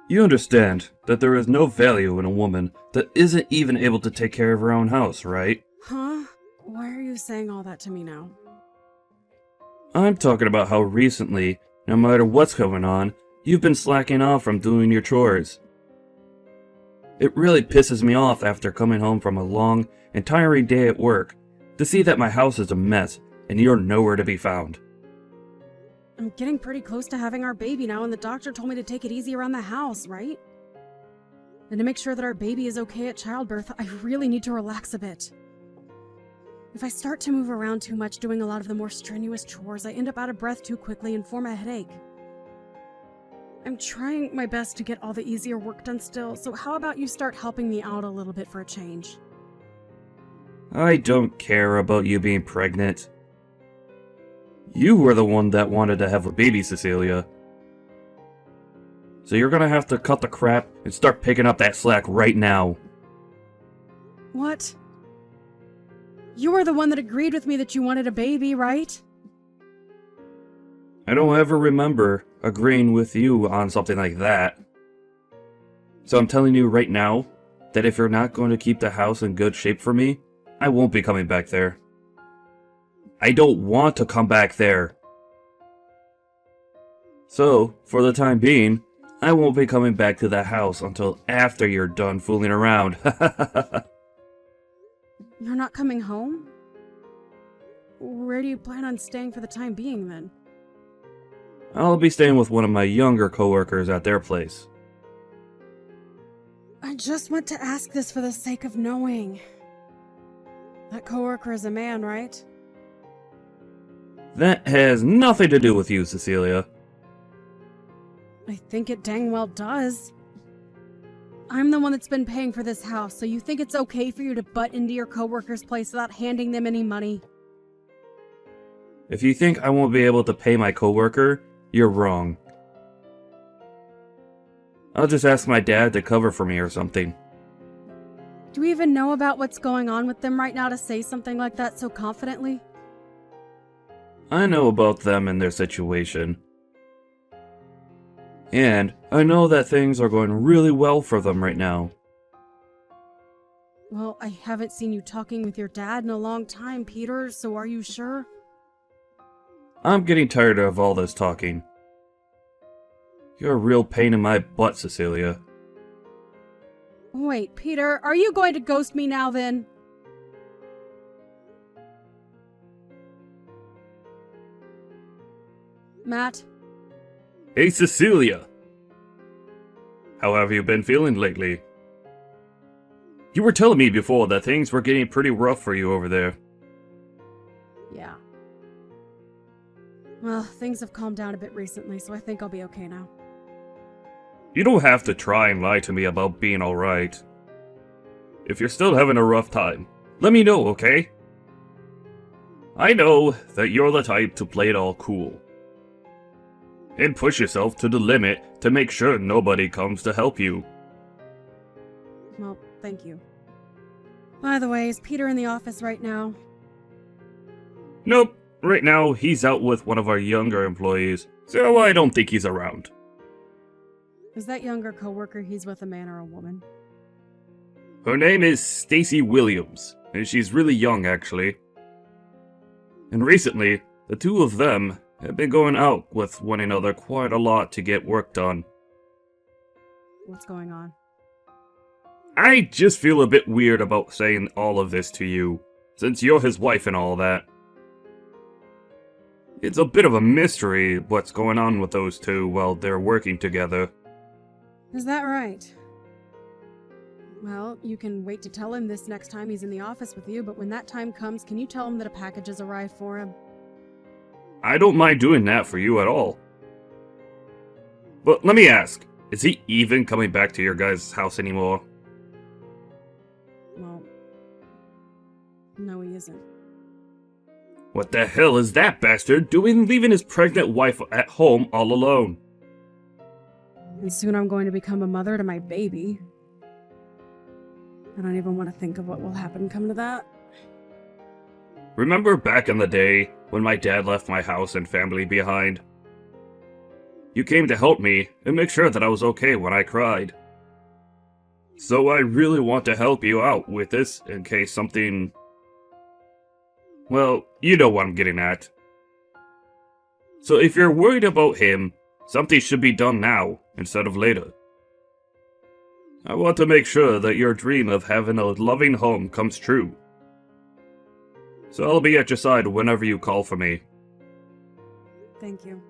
You understand that there is no value in a woman that isn't even able to take care of her own house, right? Huh? Why are you saying all that to me now? I'm talking about how recently, no matter what's going on, you've been slacking off from doing your chores. It really pisses me off after coming home from a long and tiring day at work to see that my house is a mess and you're nowhere to be found. I'm getting pretty close to having our baby now, and the doctor told me to take it easy around the house, right? And to make sure that our baby is okay at childbirth, I really need to relax a bit. If I start to move around too much doing a lot of the more strenuous chores, I end up out of breath too quickly and form a headache. I'm trying my best to get all the easier work done still, so how about you start helping me out a little bit for a change? I don't care about you being pregnant. You were the one that wanted to have a baby, Cecilia. So you're gonna have to cut the crap and start picking up that slack right now. What? You were the one that agreed with me that you wanted a baby, right? I don't ever remember agreeing with you on something like that. So I'm telling you right now that if you're not going to keep the house in good shape for me, I won't be coming back there. I don't want to come back there. So, for the time being, I won't be coming back to the house until after you're done fooling around. You're not coming home? Where do you plan on staying for the time being, then? I'll be staying with one of my younger coworkers at their place. I just want to ask this for the sake of knowing. That coworker is a man, right? That has nothing to do with you, Cecilia. I think it dang well does. I'm the one that's been paying for this house, so you think it's okay for you to butt into your coworker's place without handing them any money? If you think I won't be able to pay my coworker, you're wrong. I'll just ask my dad to cover for me or something. Do we even know about what's going on with them right now to say something like that so confidently? I know about them and their situation. And I know that things are going really well for them right now. Well, I haven't seen you talking with your dad in a long time, Peter, so are you sure? I'm getting tired of all this talking. You're a real pain in my butt, Cecilia. Wait, Peter, are you going to ghost me now then? Matt? Hey, Cecilia! How have you been feeling lately? You were telling me before that things were getting pretty rough for you over there. Yeah. Well, things have calmed down a bit recently, so I think I'll be okay now. You don't have to try and lie to me about being alright. If you're still having a rough time, let me know, okay? I know that you're the type to play it all cool. And push yourself to the limit to make sure nobody comes to help you. Well, thank you. By the way, is Peter in the office right now? Nope, right now he's out with one of our younger employees, so I don't think he's around. Is that younger coworker he's with a man or a woman? Her name is Stacy Williams, and she's really young actually. And recently, the two of them have been going out with one another quite a lot to get work done. What's going on? I just feel a bit weird about saying all of this to you, since you're his wife and all that. It's a bit of a mystery what's going on with those two while they're working together. Is that right? Well, you can wait to tell him this next time he's in the office with you, but when that time comes, can you tell him that a package has arrived for him? I don't mind doing that for you at all. But let me ask, is he even coming back to your guys' house anymore? Well, no, he isn't. What the hell is that bastard doing leaving his pregnant wife at home all alone? And soon I'm going to become a mother to my baby. I don't even want to think of what will happen come to that. Remember back in the day when my dad left my house and family behind? You came to help me and make sure that I was okay when I cried. So I really want to help you out with this in case something... Well, you know what I'm getting at. So if you're worried about him, something should be done now instead of later. I want to make sure that your dream of having a loving home comes true. So I'll be at your side whenever you call for me. Thank you.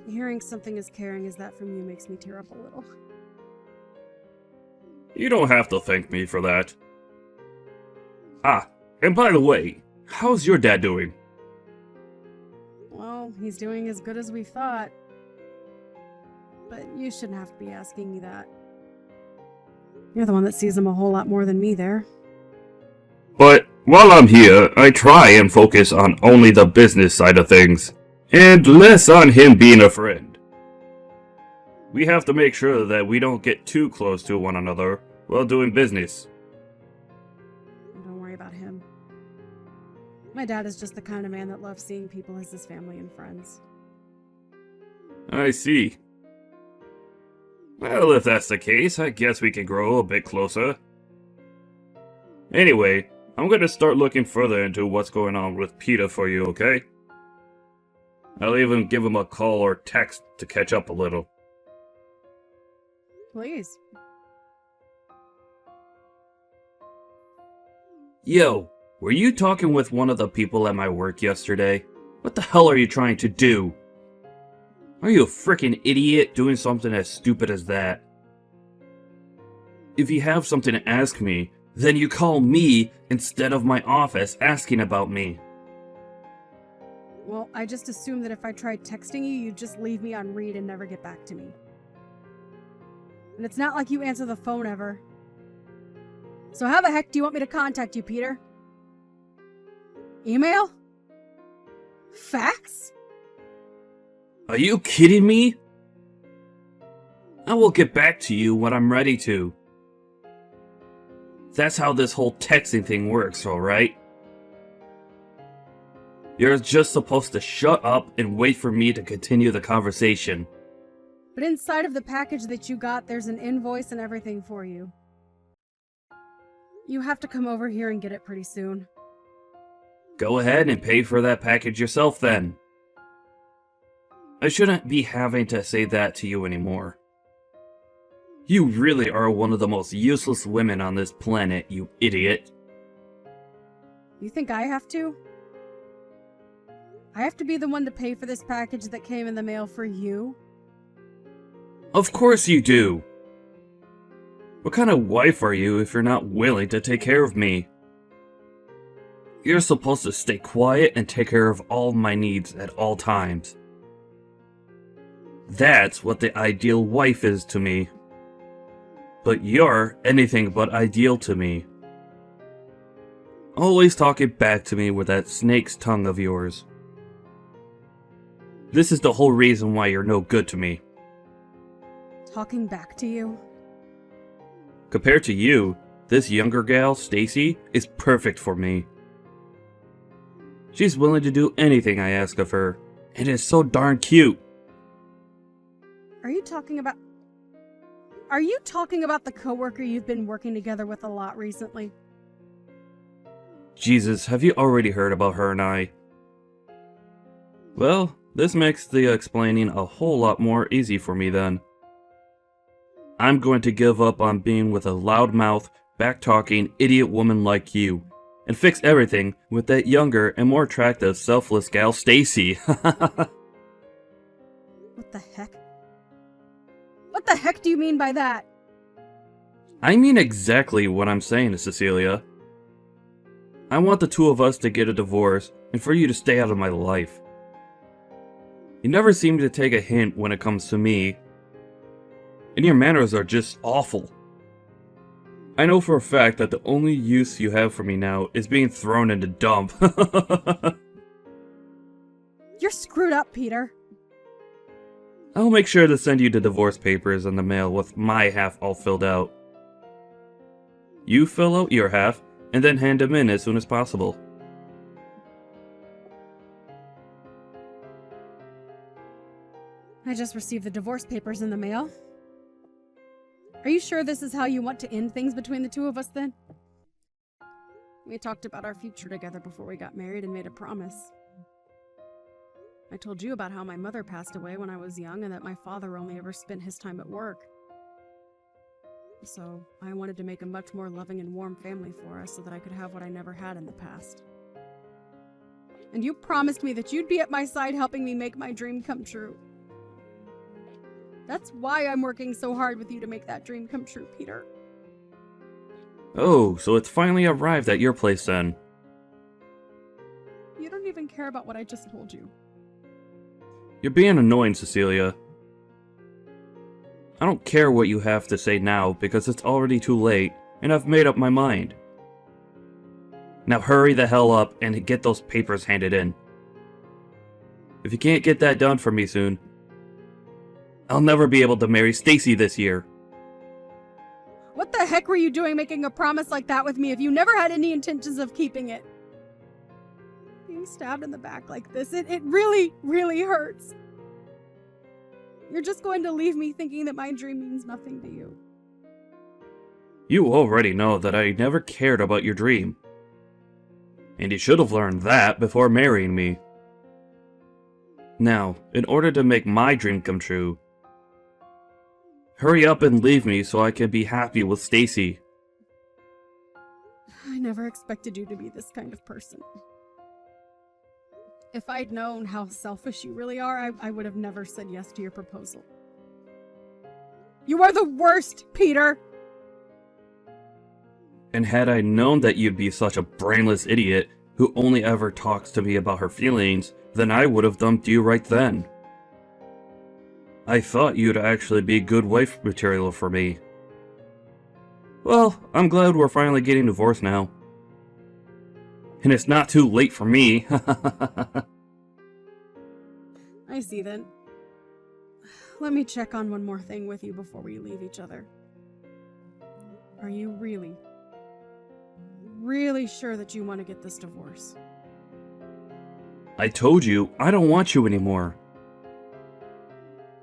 Hearing something as caring as that from you makes me tear up a little. You don't have to thank me for that. Ah, and by the way, how's your dad doing? Well, he's doing as good as we thought. But you shouldn't have to be asking me that. You're the one that sees him a whole lot more than me there. But while I'm here, I try and focus on only the business side of things, and less on him being a friend. We have to make sure that we don't get too close to one another while doing business. Don't worry about him. My dad is just the kind of man that loves seeing people as his family and friends. I see. Well, if that's the case, I guess we can grow a bit closer. Anyway, I'm gonna start looking further into what's going on with Peter for you, okay? I'll even give him a call or text to catch up a little. Please. Yo, were you talking with one of the people at my work yesterday? What the hell are you trying to do? Are you a freaking idiot doing something as stupid as that? If you have something to ask me, then you call me instead of my office asking about me. Well, I just assumed that if I tried texting you, you'd just leave me on read and never get back to me. And it's not like you answer the phone ever. So how the heck do you want me to contact you, Peter? Email? Fax? Are you kidding me? I will get back to you when I'm ready to. That's how this whole texting thing works, alright? You're just supposed to shut up and wait for me to continue the conversation. But inside of the package that you got, there's an invoice and everything for you. You have to come over here and get it pretty soon. Go ahead and pay for that package yourself then. I shouldn't be having to say that to you anymore. You really are one of the most useless women on this planet, you idiot. You think I have to? I have to be the one to pay for this package that came in the mail for you? Of course you do. What kind of wife are you if you're not willing to take care of me? You're supposed to stay quiet and take care of all my needs at all times. That's what the ideal wife is to me. But you're anything but ideal to me. Always talking back to me with that snake's tongue of yours. This is the whole reason why you're no good to me. Talking back to you? Compared to you, this younger gal, Stacy, is perfect for me. She's willing to do anything I ask of her, and is so darn cute. Are you talking about the coworker you've been working together with a lot recently? Jesus, have you already heard about her and I? Well, this makes the explaining a whole lot more easy for me then. I'm going to give up on being with a loudmouth, back-talking idiot woman like you, and fix everything with that younger and more attractive, selfless gal, Stacy. What the heck? What the heck do you mean by that? I mean exactly what I'm saying, Cecilia. I want the two of us to get a divorce, and for you to stay out of my life. You never seem to take a hint when it comes to me, and your manners are just awful. I know for a fact that the only use you have for me now is being thrown in the dump. You're screwed up, Peter. I'll make sure to send you the divorce papers in the mail with my half all filled out. You fill out your half, and then hand them in as soon as possible. I just received the divorce papers in the mail. Are you sure this is how you want to end things between the two of us then? We talked about our future together before we got married and made a promise. I told you about how my mother passed away when I was young and that my father only ever spent his time at work. So I wanted to make a much more loving and warm family for us so that I could have what I never had in the past. And you promised me that you'd be at my side helping me make my dream come true. That's why I'm working so hard with you to make that dream come true, Peter. Oh, so it's finally arrived at your place then. You don't even care about what I just told you. You're being annoying, Cecilia. I don't care what you have to say now because it's already too late and I've made up my mind. Now hurry the hell up and get those papers handed in. If you can't get that done for me soon, I'll never be able to marry Stacy this year. What the heck were you doing making a promise like that with me if you never had any intentions of keeping it? Being stabbed in the back like this, it really, really hurts. You're just going to leave me thinking that my dream means nothing to you. You already know that I never cared about your dream. And you should have learned that before marrying me. Now, in order to make my dream come true, hurry up and leave me so I can be happy with Stacy. I never expected you to be this kind of person. If I'd known how selfish you really are, I would have never said yes to your proposal. You are the worst, Peter! And had I known that you'd be such a brainless idiot who only ever talks to me about her feelings, then I would have dumped you right then. I thought you'd actually be good wife material for me. Well, I'm glad we're finally getting divorced now. And it's not too late for me. I see then. Let me check on one more thing with you before we leave each other. Are you really sure that you want to get this divorce? I told you, I don't want you anymore.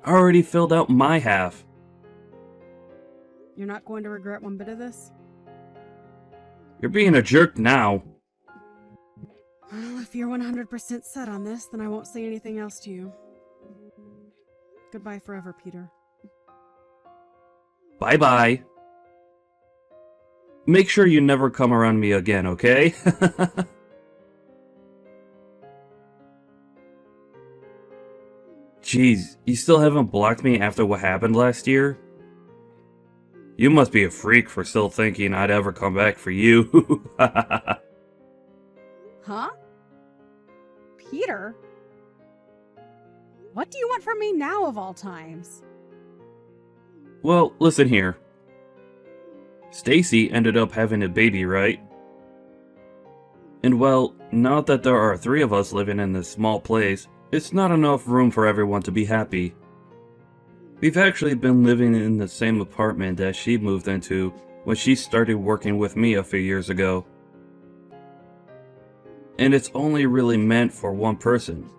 I already filled out my half. You're not going to regret one bit of this? You're being a jerk now. Well, if you're 100% set on this, then I won't say anything else to you. Goodbye forever, Peter. Bye-bye. Make sure you never come around me again, okay? Jeez, you still haven't blocked me after what happened last year? You must be a freak for still thinking I'd ever come back for you. Huh? Peter? What do you want from me now of all times? Well, listen here. Stacy ended up having a baby, right? And well, now that there are 3 of us living in this small place, it's not enough room for everyone to be happy. We've actually been living in the same apartment that she moved into when she started working with me a few years ago. And it's only really meant for one person.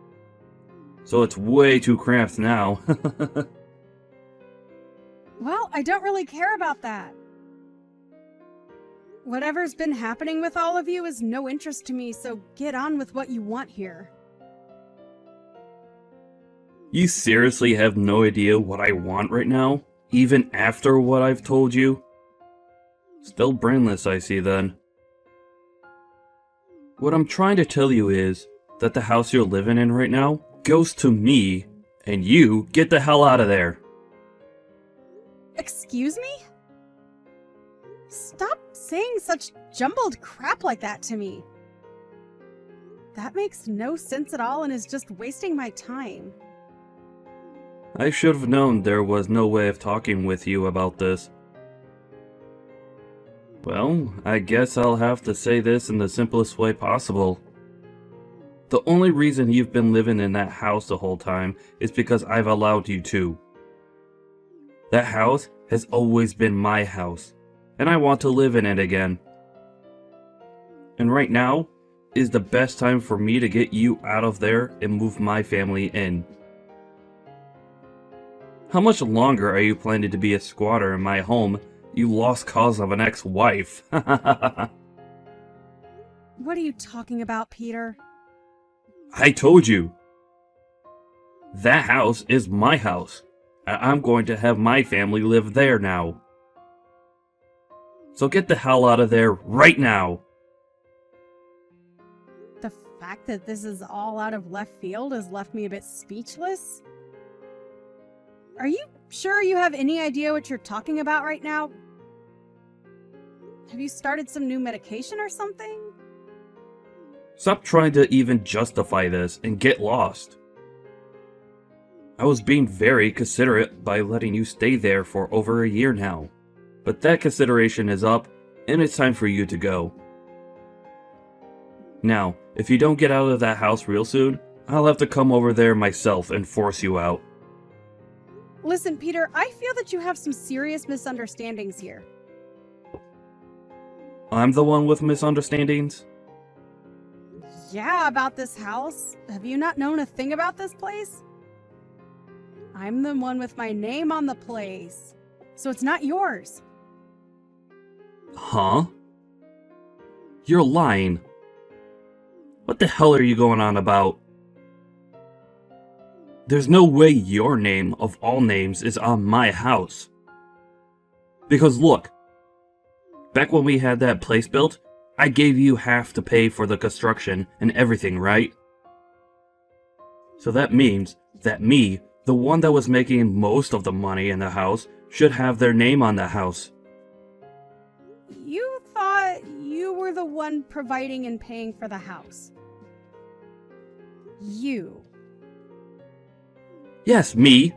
So it's way too cramped now. Well, I don't really care about that. Whatever's been happening with all of you is no interest to me, so get on with what you want here. You seriously have no idea what I want right now? Even after what I've told you? Still brainless, I see then. What I'm trying to tell you is that the house you're living in right now goes to me, and you get the hell out of there. Excuse me? Stop saying such jumbled crap like that to me. That makes no sense at all and is just wasting my time. I should have known there was no way of talking with you about this. Well, I guess I'll have to say this in the simplest way possible. The only reason you've been living in that house the whole time is because I've allowed you to. That house has always been my house, and I want to live in it again. And right now is the best time for me to get you out of there and move my family in. How much longer are you planning to be a squatter in my home, you lost cause of an ex-wife? What are you talking about, Peter? I told you! That house is my house. I'm going to have my family live there now. So get the hell out of there right now! The fact that this is all out of left field has left me a bit speechless. Are you sure you have any idea what you're talking about right now? Have you started some new medication or something? Stop trying to even justify this and get lost. I was being very considerate by letting you stay there for over a year now. But that consideration is up, and it's time for you to go. Now, if you don't get out of that house real soon, I'll have to come over there myself and force you out. Listen, Peter, I feel that you have some serious misunderstandings here. I'm the one with misunderstandings? Yeah, about this house. Have you not known a thing about this place? I'm the one with my name on the place, so it's not yours. Huh? You're lying. What the hell are you going on about? There's no way your name, of all names, is on my house. Because look, back when we had that place built, I gave you half to pay for the construction and everything, right? So that means that me, the one that was making most of the money in the house, should have their name on the house. You thought you were the one providing and paying for the house. You. Yes, me.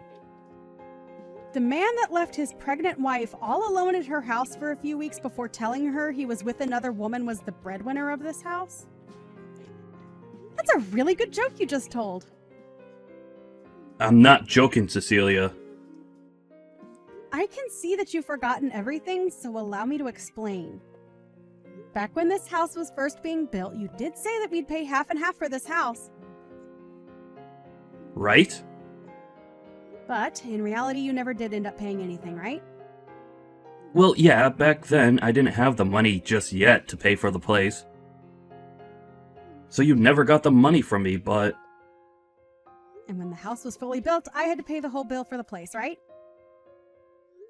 The man that left his pregnant wife all alone at her house for a few weeks before telling her he was with another woman was the breadwinner of this house? That's a really good joke you just told. I'm not joking, Cecilia. I can see that you've forgotten everything, so allow me to explain. Back when this house was first being built, you did say that we'd pay half and half for this house. Right? But in reality, you never did end up paying anything, right? Well, yeah, back then I didn't have the money just yet to pay for the place. So you never got the money from me, but... And when the house was fully built, I had to pay the whole bill for the place, right?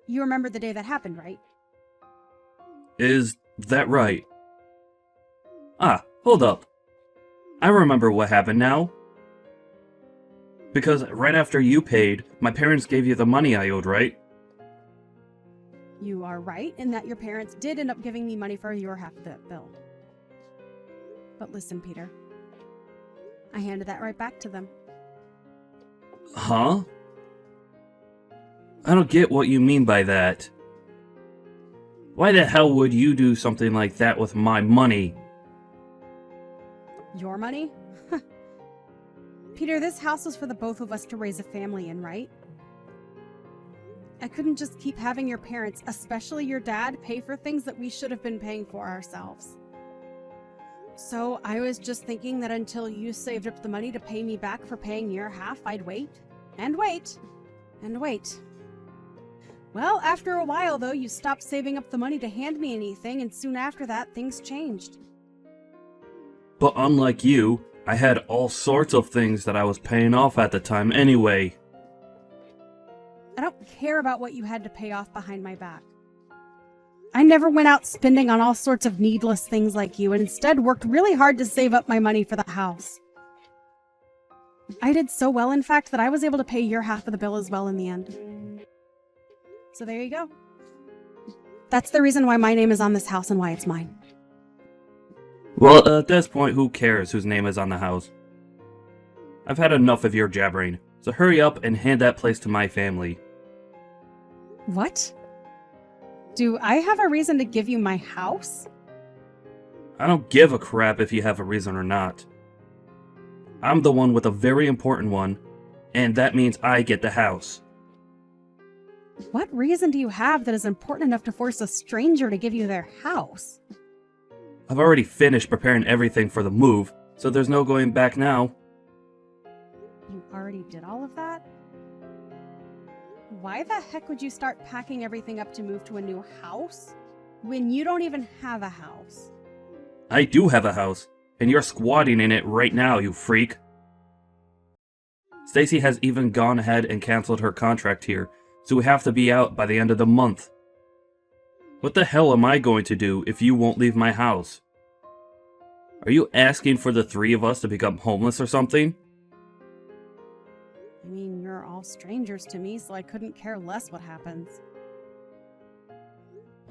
You remember the day that happened, right? Is that right? Ah, hold up. I remember what happened now. Because right after you paid, my parents gave you the money I owed, right? You are right in that your parents did end up giving me money for your half of that bill. But listen, Peter. I handed that right back to them. Huh? I don't get what you mean by that. Why the hell would you do something like that with my money? Your money? Peter, this house was for the both of us to raise a family in, right? I couldn't just keep having your parents, especially your dad, pay for things that we should have been paying for ourselves. So I was just thinking that until you saved up the money to pay me back for paying your half, I'd wait, and wait, and wait. Well, after a while, though, you stopped saving up the money to hand me anything, and soon after that, things changed. But unlike you, I had all sorts of things that I was paying off at the time anyway. I don't care about what you had to pay off behind my back. I never went out spending on all sorts of needless things like you, and instead worked really hard to save up my money for the house. I did so well, in fact, that I was able to pay your half of the bill as well in the end. So there you go. That's the reason why my name is on this house and why it's mine. Well, at this point, who cares whose name is on the house? I've had enough of your jabbering, so hurry up and hand that place to my family. What? Do I have a reason to give you my house? I don't give a crap if you have a reason or not. I'm the one with a very important one, and that means I get the house. What reason do you have that is important enough to force a stranger to give you their house? I've already finished preparing everything for the move, so there's no going back now. You already did all of that? why the heck would you start packing everything up to move to a new house when you don't even have a house? I do have a house, and you're squatting in it right now, you freak. Stacy has even gone ahead and canceled her contract here, so we have to be out by the end of the month. What the hell am I going to do if you won't leave my house? Are you asking for the three of us to become homeless or something? I mean, you're all strangers to me, so I couldn't care less what happens.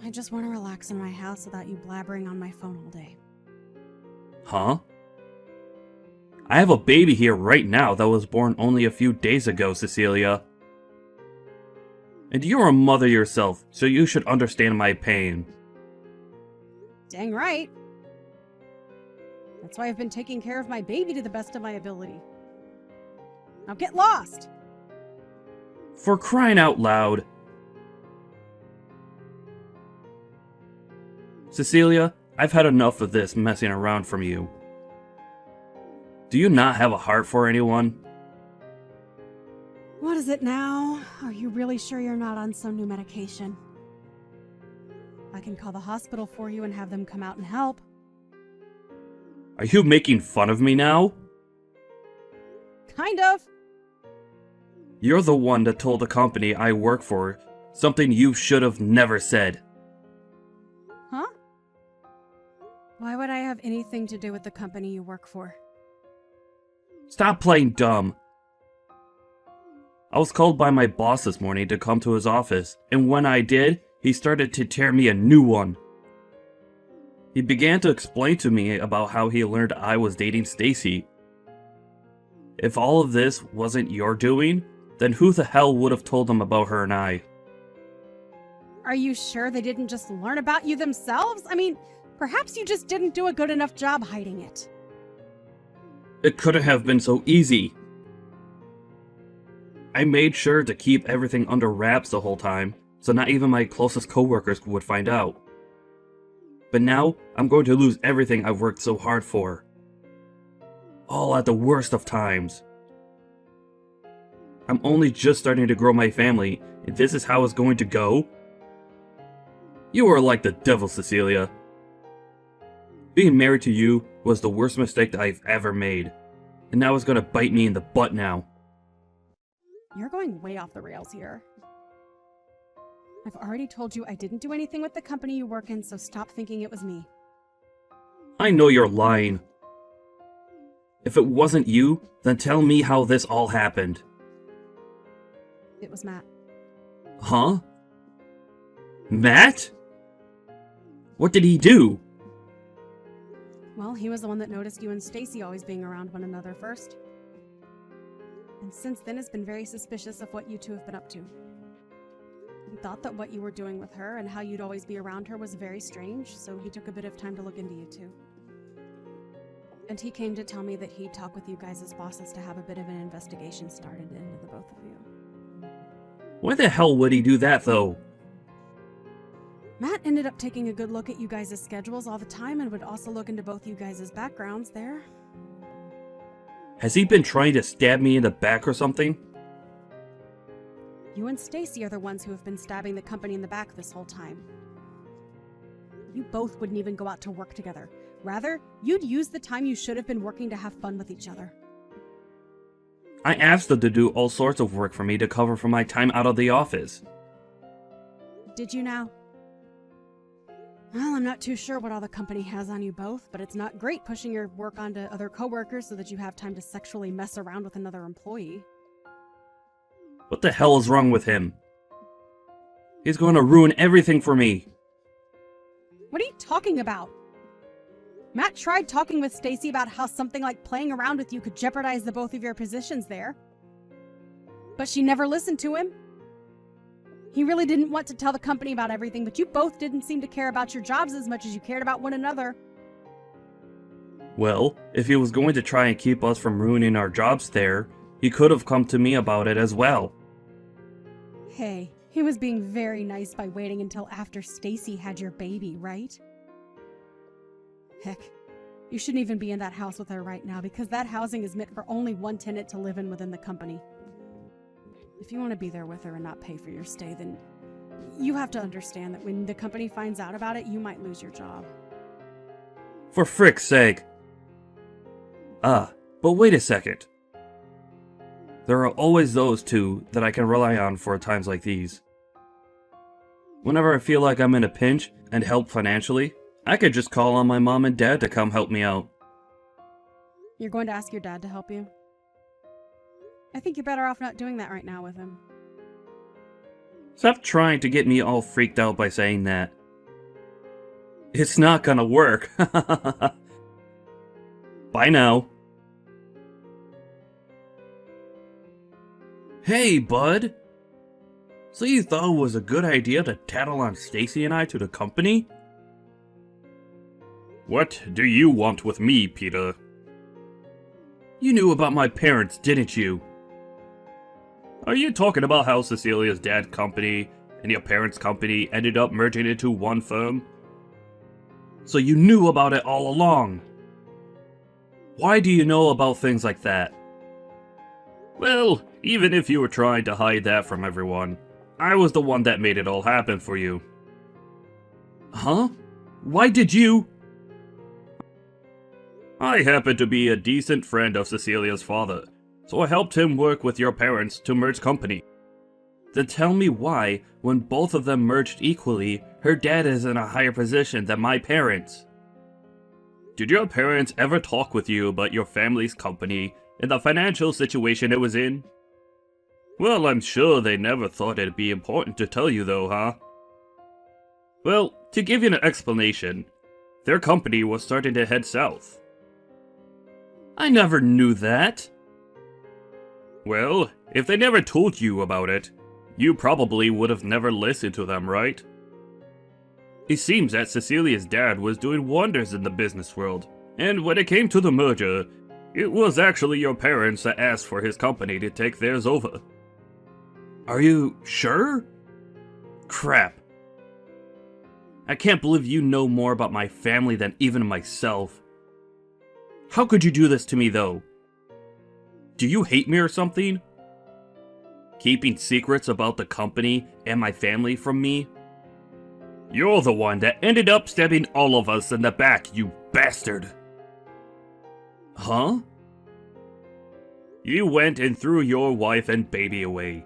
I just want to relax in my house without you blabbering on my phone all day. Huh? I have a baby here right now that was born only a few days ago, Cecilia. And you're a mother yourself, so you should understand my pain. Dang right. That's why I've been taking care of my baby to the best of my ability. Now get lost! For crying out loud. Cecilia, I've had enough of this messing around from you. Do you not have a heart for anyone? What is it now? Are you really sure you're not on some new medication? I can call the hospital for you and have them come out and help. Are you making fun of me now? Kind of. You're the one that told the company I work for something you should have never said. Huh? Why would I have anything to do with the company you work for? Stop playing dumb. I was called by my boss this morning to come to his office, and when I did, he started to tear me a new one. He began to explain to me about how he learned I was dating Stacy. If all of this wasn't your doing, then who the hell would have told him about her and I? Are you sure they didn't just learn about you themselves? I mean, perhaps you just didn't do a good enough job hiding it. It couldn't have been so easy. I made sure to keep everything under wraps the whole time, so not even my closest coworkers would find out. But now, I'm going to lose everything I've worked so hard for. All at the worst of times. I'm only just starting to grow my family, and this is how it's going to go? You are like the devil, Cecilia. Being married to you was the worst mistake that I've ever made, and now it's gonna bite me in the butt now. You're going way off the rails here. I've already told you I didn't do anything with the company you work in, so stop thinking it was me. I know you're lying. If it wasn't you, then tell me how this all happened. It was Matt. Huh? Matt? What did he do? Well, he was the one that noticed you and Stacy always being around one another first. And since then has been very suspicious of what you two have been up to. He thought that what you were doing with her and how you'd always be around her was very strange, so he took a bit of time to look into you two. And he came to tell me that he'd talk with you guys as bosses to have a bit of an investigation started into the both of you. Why the hell would he do that, though? Matt ended up taking a good look at you guys' schedules all the time and would also look into both you guys' backgrounds there. Has he been trying to stab me in the back or something? You and Stacy are the ones who have been stabbing the company in the back this whole time. You both wouldn't even go out to work together. Rather, you'd use the time you should have been working to have fun with each other. I asked them to do all sorts of work for me to cover for my time out of the office. Did you now? Well, I'm not too sure what all the company has on you both, but it's not great pushing your work onto other coworkers so that you have time to sexually mess around with another employee. What the hell is wrong with him? He's going to ruin everything for me. What are you talking about? Matt tried talking with Stacy about how something like playing around with you could jeopardize the both of your positions there. But she never listened to him. He really didn't want to tell the company about everything, but you both didn't seem to care about your jobs as much as you cared about one another. Well, if he was going to try and keep us from ruining our jobs there, he could have come to me about it as well. Hey, he was being very nice by waiting until after Stacy had your baby, right? Heck, you shouldn't even be in that house with her right now because that housing is meant for only one tenant to live in within the company. If you want to be there with her and not pay for your stay, then you have to understand that when the company finds out about it, you might lose your job. For frick's sake. But wait a second. There are always those two that I can rely on for times like these. Whenever I feel like I'm in a pinch and help financially, I could just call on my mom and dad to come help me out. You're going to ask your dad to help you? I think you're better off not doing that right now with him. Stop trying to get me all freaked out by saying that. It's not gonna work. Bye now. Hey, bud. So you thought it was a good idea to tattle on Stacy and I to the company? What do you want with me, Peter? You knew about my parents, didn't you? Are you talking about how Cecilia's dad's company and your parents' company ended up merging into one firm? So you knew about it all along. Why do you know about things like that? Well, even if you were trying to hide that from everyone, I was the one that made it all happen for you. Huh? Why did you? I happen to be a decent friend of Cecilia's father, so I helped him work with your parents to merge company. Then tell me why, when both of them merged equally, her dad is in a higher position than my parents. Did your parents ever talk with you about your family's company and the financial situation it was in? Well, I'm sure they never thought it'd be important to tell you though, huh? Well, to give you an explanation, their company was starting to head south. I never knew that. Well, if they never told you about it, you probably would have never listened to them, right? It seems that Cecilia's dad was doing wonders in the business world, and when it came to the merger, it was actually your parents that asked for his company to take theirs over. Are you sure? Crap. I can't believe you know more about my family than even myself. How could you do this to me, though? Do you hate me or something? Keeping secrets about the company and my family from me? You're the one that ended up stabbing all of us in the back, you bastard! Huh? You went and threw your wife and baby away.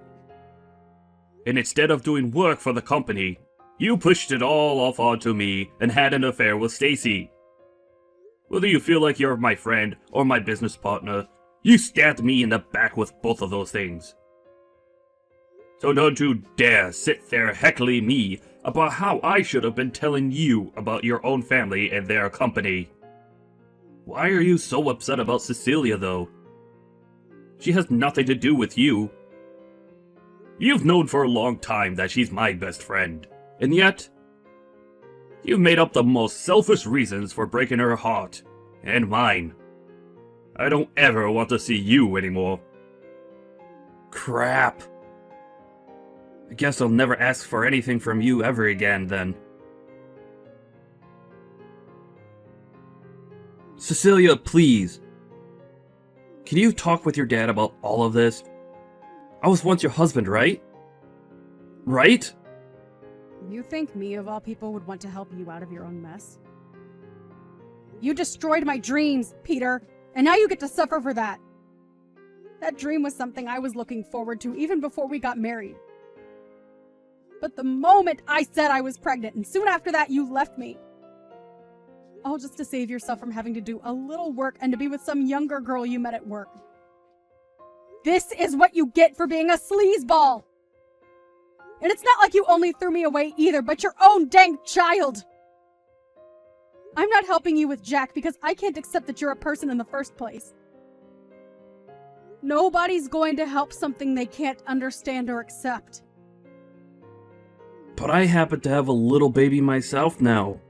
And instead of doing work for the company, you pushed it all off onto me and had an affair with Stacy. Whether you feel like you're my friend or my business partner, you stabbed me in the back with both of those things. So don't you dare sit there heckling me about how I should have been telling you about your own family and their company. Why are you so upset about Cecilia, though? She has nothing to do with you. You've known for a long time that she's my best friend, and yet, you've made up the most selfish reasons for breaking her heart, and mine. I don't ever want to see you anymore. Crap. I guess I'll never ask for anything from you ever again, then. Cecilia, please. Can you talk with your dad about all of this? I was once your husband, right? Right? You think me, of all people, would want to help you out of your own mess? You destroyed my dreams, Peter, and now you get to suffer for that. That dream was something I was looking forward to even before we got married. But the moment I said I was pregnant, and soon after that you left me. All just to save yourself from having to do a little work and to be with some younger girl you met at work. This is what you get for being a sleazeball! And it's not like you only threw me away either, but your own dang child! I'm not helping you with Jack because I can't accept that you're a person in the first place. Nobody's going to help something they can't understand or accept. But I happen to have a little baby myself now.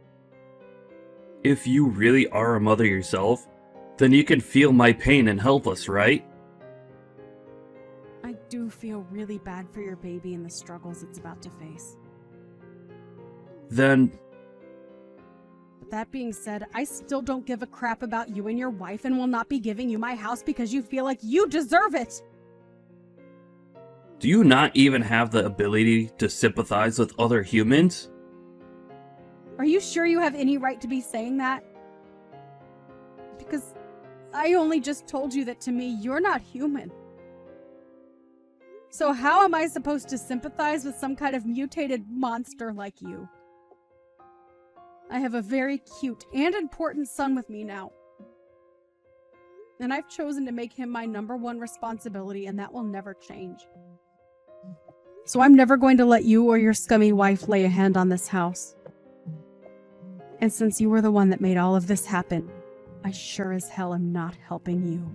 If you really are a mother yourself, then you can feel my pain and help us, right? I do feel really bad for your baby and the struggles it's about to face. Then... But that being said, I still don't give a crap about you and your wife and will not be giving you my house because you feel like you deserve it! Do you not even have the ability to sympathize with other humans? Are you sure you have any right to be saying that? Because I only just told you that to me, you're not human. So how am I supposed to sympathize with some kind of mutated monster like you? I have a very cute and important son with me now. And I've chosen to make him my #1 responsibility, and that will never change. So I'm never going to let you or your scummy wife lay a hand on this house. And since you were the one that made all of this happen, I sure as hell am not helping you.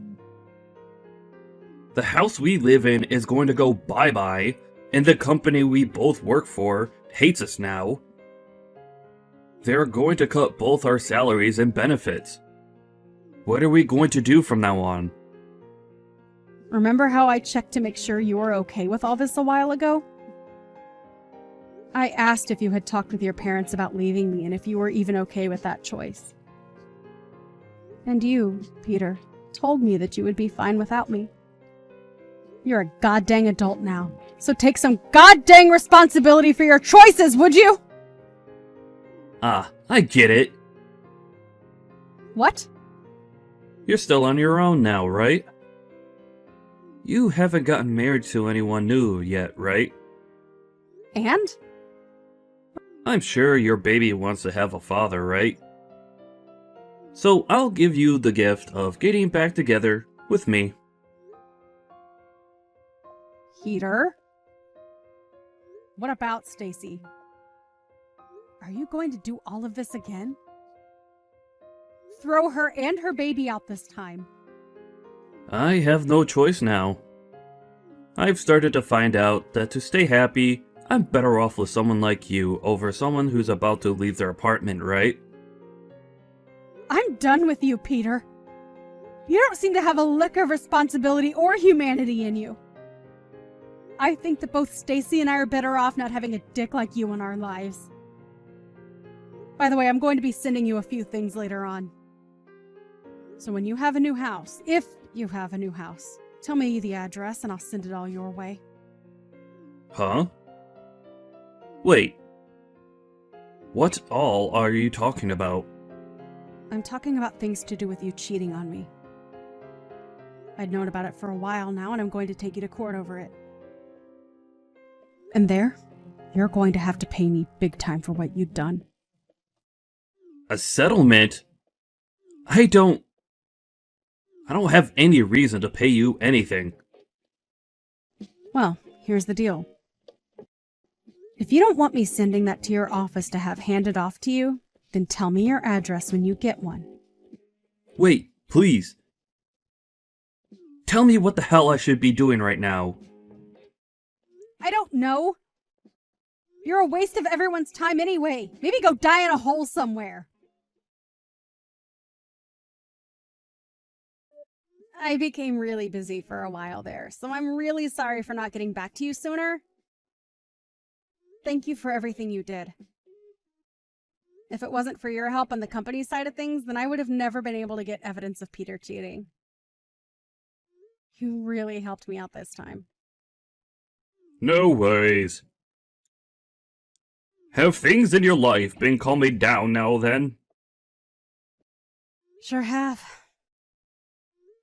The house we live in is going to go bye-bye, and the company we both work for hates us now. They're going to cut both our salaries and benefits. What are we going to do from now on? Remember how I checked to make sure you were okay with all this a while ago? I asked if you had talked with your parents about leaving me and if you were even okay with that choice. And you, Peter, told me that you would be fine without me. You're a goddamn adult now, so take some goddamn responsibility for your choices, would you? Ah, I get it. What? You're still on your own now, right? You haven't gotten married to anyone new yet, right? And? I'm sure your baby wants to have a father, right? So I'll give you the gift of getting back together with me. Peter? What about Stacy? Are you going to do all of this again? Throw her and her baby out this time. I have no choice now. I've started to find out that to stay happy, I'm better off with someone like you over someone who's about to leave their apartment, right? I'm done with you, Peter. You don't seem to have a lick of responsibility or humanity in you. I think that both Stacy and I are better off not having a dick like you in our lives. By the way, I'm going to be sending you a few things later on. So when you have a new house, if you have a new house, tell me the address and I'll send it all your way. Huh? Wait. What all are you talking about? I'm talking about things to do with you cheating on me. I'd known about it for a while now, and I'm going to take you to court over it. And there, you're going to have to pay me big time for what you've done. A settlement? I don't have any reason to pay you anything. Well, here's the deal. If you don't want me sending that to your office to have handed off to you, then tell me your address when you get one. Wait, please. Tell me what the hell I should be doing right now. I don't know. You're a waste of everyone's time anyway. Maybe go die in a hole somewhere. I became really busy for a while there, so I'm really sorry for not getting back to you sooner. Thank you for everything you did. If it wasn't for your help on the company side of things, then I would have never been able to get evidence of Peter cheating. You really helped me out this time. No worries. Have things in your life been calming down now then? Sure have.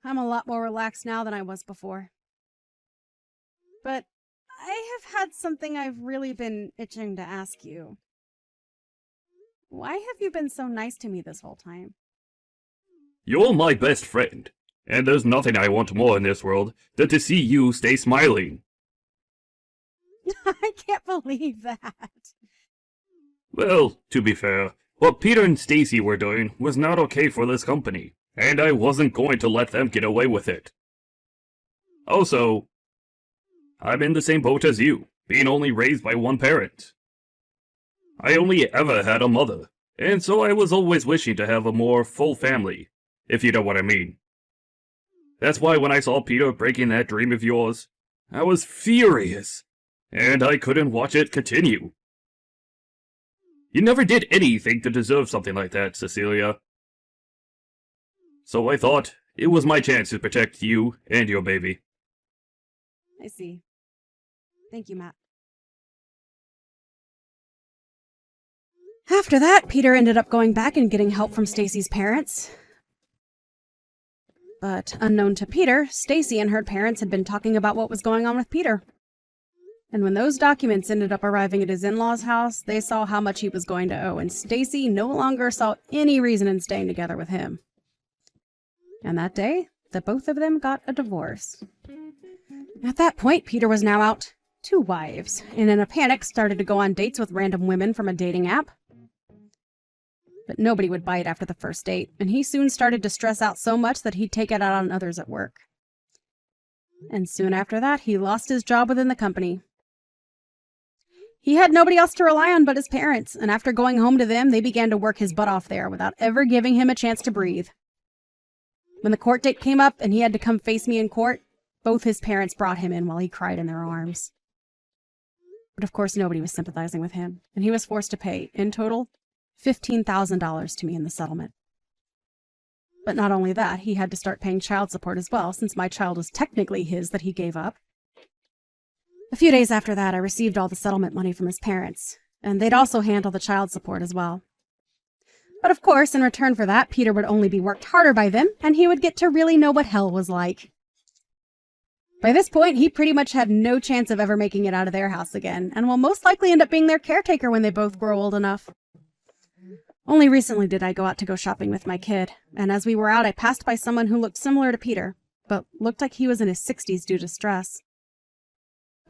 I'm a lot more relaxed now than I was before. But I have had something I've really been itching to ask you. Why have you been so nice to me this whole time? You're my best friend, and there's nothing I want more in this world than to see you stay smiling. I can't believe that. Well, to be fair, what Peter and Stacy were doing was not okay for this company, and I wasn't going to let them get away with it. Also, I'm in the same boat as you, being only raised by one parent. I only ever had a mother, and so I was always wishing to have a more full family, if you know what I mean. That's why when I saw Peter breaking that dream of yours, I was furious, and I couldn't watch it continue. You never did anything to deserve something like that, Cecilia. So I thought it was my chance to protect you and your baby. I see. Thank you, Matt. After that, Peter ended up going back and getting help from Stacy's parents. But unknown to Peter, Stacy and her parents had been talking about what was going on with Peter. And when those documents ended up arriving at his in-laws' house, they saw how much he was going to owe, and Stacy no longer saw any reason in staying together with him. And that day, the both of them got a divorce. At that point, Peter was now out 2 wives, and in a panic started to go on dates with random women from a dating app. But nobody would bite after the first date, and he soon started to stress out so much that he'd take it out on others at work. And soon after that, he lost his job within the company. He had nobody else to rely on but his parents, and after going home to them, they began to work his butt off there without ever giving him a chance to breathe. When the court date came up and he had to come face me in court, both his parents brought him in while he cried in their arms. But of course, nobody was sympathizing with him, and he was forced to pay, in total, $15,000 to me in the settlement. But not only that, he had to start paying child support as well, since my child was technically his that he gave up. A few days after that, I received all the settlement money from his parents, and they'd also handle the child support as well. But of course, in return for that, Peter would only be worked harder by them, and he would get to really know what hell was like. By this point, he pretty much had no chance of ever making it out of their house again, and will most likely end up being their caretaker when they both grow old enough. Only recently did I go out to go shopping with my kid, and as we were out, I passed by someone who looked similar to Peter, but looked like he was in his 60s due to stress.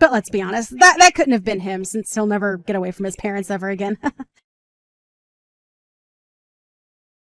But let's be honest, that couldn't have been him, since he'll never get away from his parents ever again.